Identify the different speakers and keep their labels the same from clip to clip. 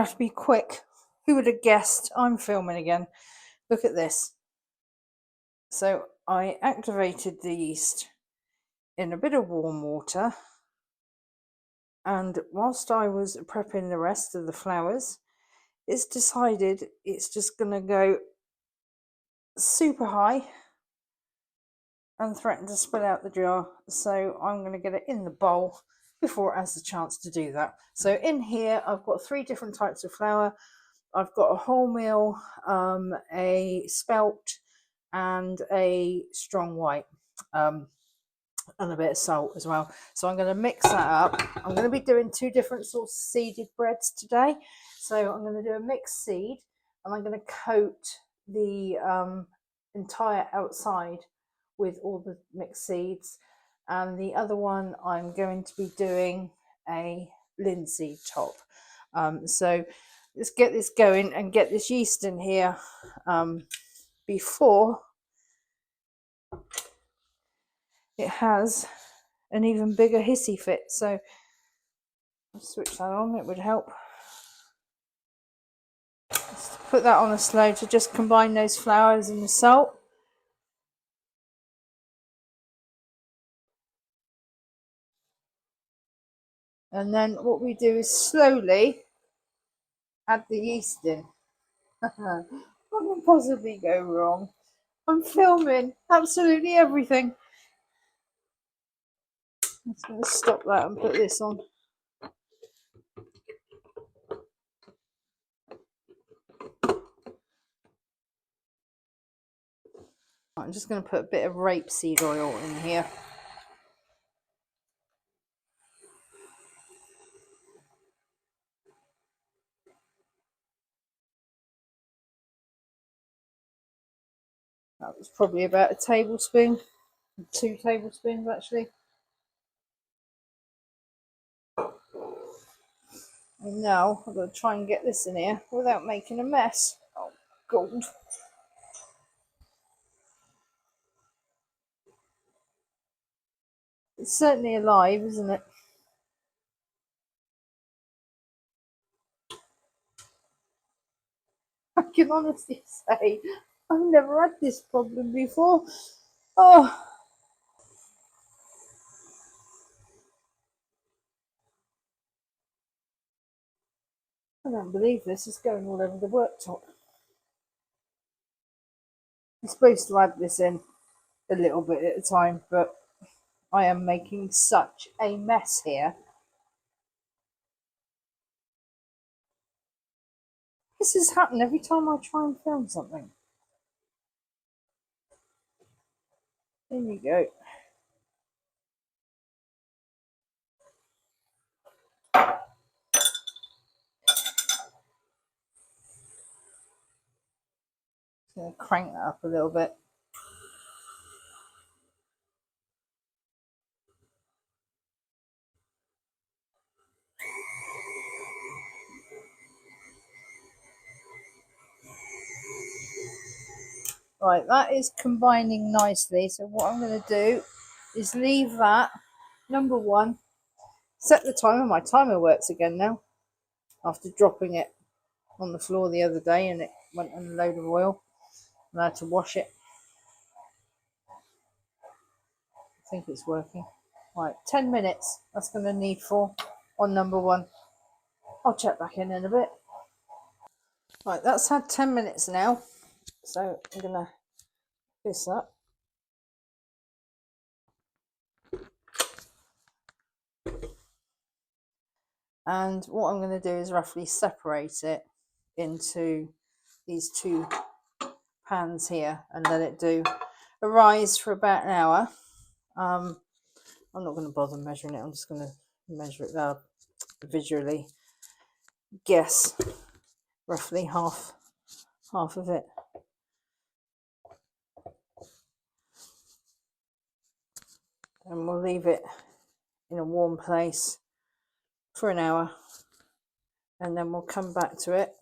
Speaker 1: have to be quick. Who would have guessed? I'm filming again. Look at this. So I activated the yeast in a bit of warm water, and whilst I was prepping the rest of the flowers, it's decided it's just going to go super high and threaten to spill out the jar. So I'm going to get it in the bowl before it has the chance to do that. So in here I've got 3 different types of flour. I've got a wholemeal, a spelt, and a strong white, and a bit of salt as well. So I'm going to mix that up. I'm going to be doing 2 different sorts of seeded breads today. So I'm going to do a mixed seed, and I'm going to coat the entire outside with all the mixed seeds. And the other one, I'm going to be doing a linseed top. So let's get this going and get this yeast in here before it has an even bigger hissy fit. So I'll switch that on, it would help. Just put that on a slow to just combine those flowers and the salt. And then what we do is slowly add the yeast in. What can possibly go wrong? I'm filming absolutely everything. I'm just going to stop that and put this on. I'm just going to put a bit of rapeseed oil in here. That was probably about a tablespoon, 2 tablespoons actually. And now I'm going to try and get this in here without making a mess. Oh, God. It's certainly alive, isn't it? I can honestly say I've never had this problem before. Oh, I don't believe this is going all over the worktop. I'm supposed to add this in a little bit at a time, but I am making such a mess here. This has happened every time I try and film something. There you go. Just going to crank that up a little bit. Right, that is combining nicely. So what I'm going to do is leave that, number 1, set the timer. My timer works again now after dropping it on the floor the other day and it went in a load of oil. I had to wash it. I think it's working. Right, 10 minutes. That's going to need for on number 1. I'll check back in a bit. Right, that's had 10 minutes now. So I'm going to this up. And what I'm going to do is roughly separate it into these 2 pans here and let it do a rise for about an hour. I'm not going to bother measuring it. I'm just going to measure it visually. Guess roughly half of it. And we'll leave it in a warm place for an hour, and then we'll come back to it.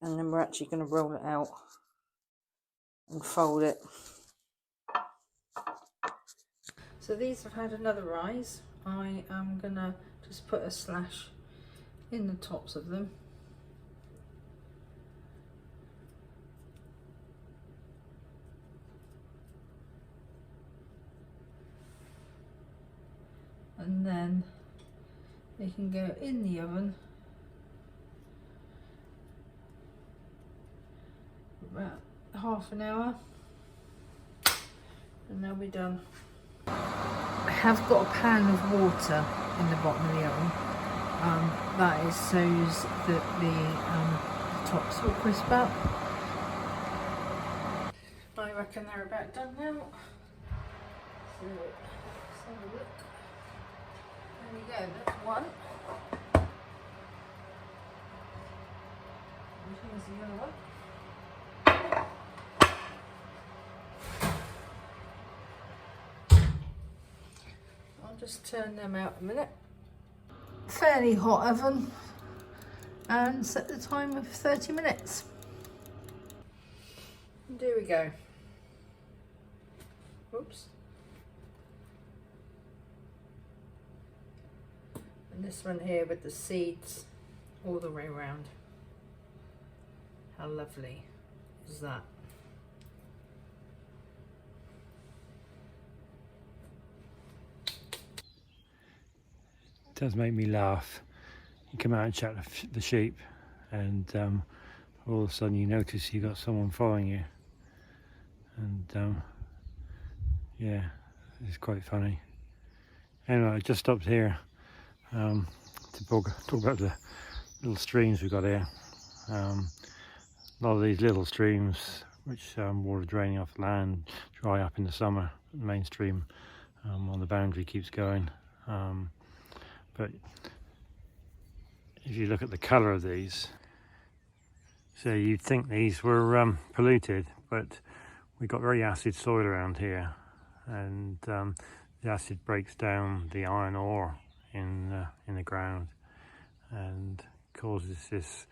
Speaker 1: And then we're actually going to roll it out and fold it. So these have had another rise. I am gonna just put a slash in the tops of them. And then they can go in the oven for about half an hour and they'll be done. I have got a pan of water in the bottom of the oven. That is so that the tops will crisp up. I reckon they're about done now. So let's have a look. There we go, that's one. And here's the other one. I'll just turn them out a minute. Fairly hot oven and set the time of 30 minutes. And there we go. Oops. And this one here with the seeds all the way around. How lovely is that?
Speaker 2: It does make me laugh. You come out and chat the sheep and all of a sudden you notice you got someone following you, and yeah, it's quite funny. Anyway, I just stopped here to talk about the little streams we've got here. A lot of these little streams which water draining off the land dry up in the summer. The main stream on the boundary keeps going. But if you look at the colour of these, so you'd think these were polluted, but we've got very acid soil around here, and the acid breaks down the iron ore in the ground and causes this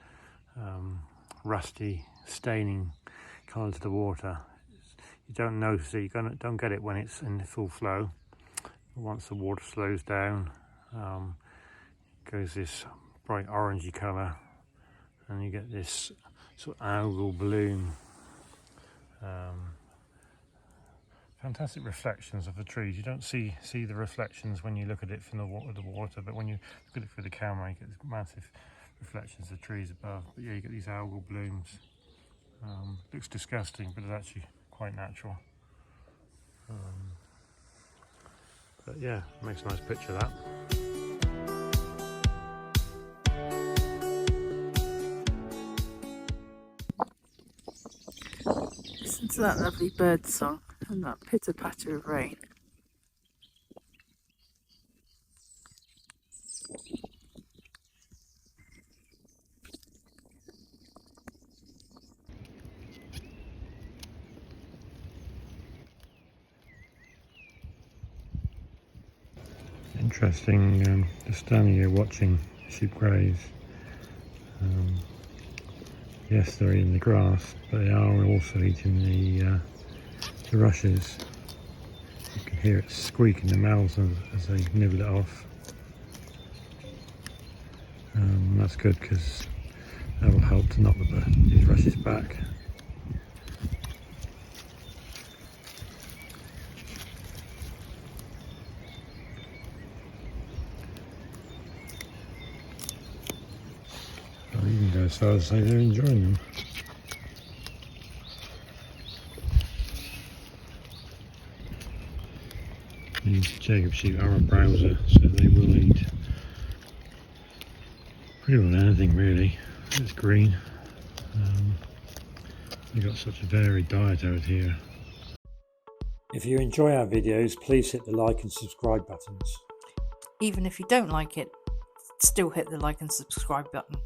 Speaker 2: rusty staining colour to the water. You don't notice it, you don't get it when it's in full flow. But once the water slows down, it goes this bright orangey colour, and you get this sort of algal bloom. Fantastic reflections of the trees. You don't see the reflections when you look at it from the water, but when you look at it through the camera, you get these massive reflections of the trees above. But yeah, you get these algal blooms. Looks disgusting, but it's actually quite natural. But yeah, makes a nice picture of that.
Speaker 1: Listen to that lovely bird song and that pitter patter of rain.
Speaker 2: Interesting, just standing here watching sheep graze. Yes, they're eating the grass, but they are also eating the rushes. You can hear it squeak in their mouths as they nibble it off. That's good because that will help to knock these rushes back. I'll even go as far as to say they're enjoying them. These Jacob sheep are a browser, so they will eat pretty well anything really that's green. We've got such a varied diet out here. If you enjoy our videos, please hit the like and subscribe buttons.
Speaker 1: Even if you don't like it, still hit the like and subscribe button.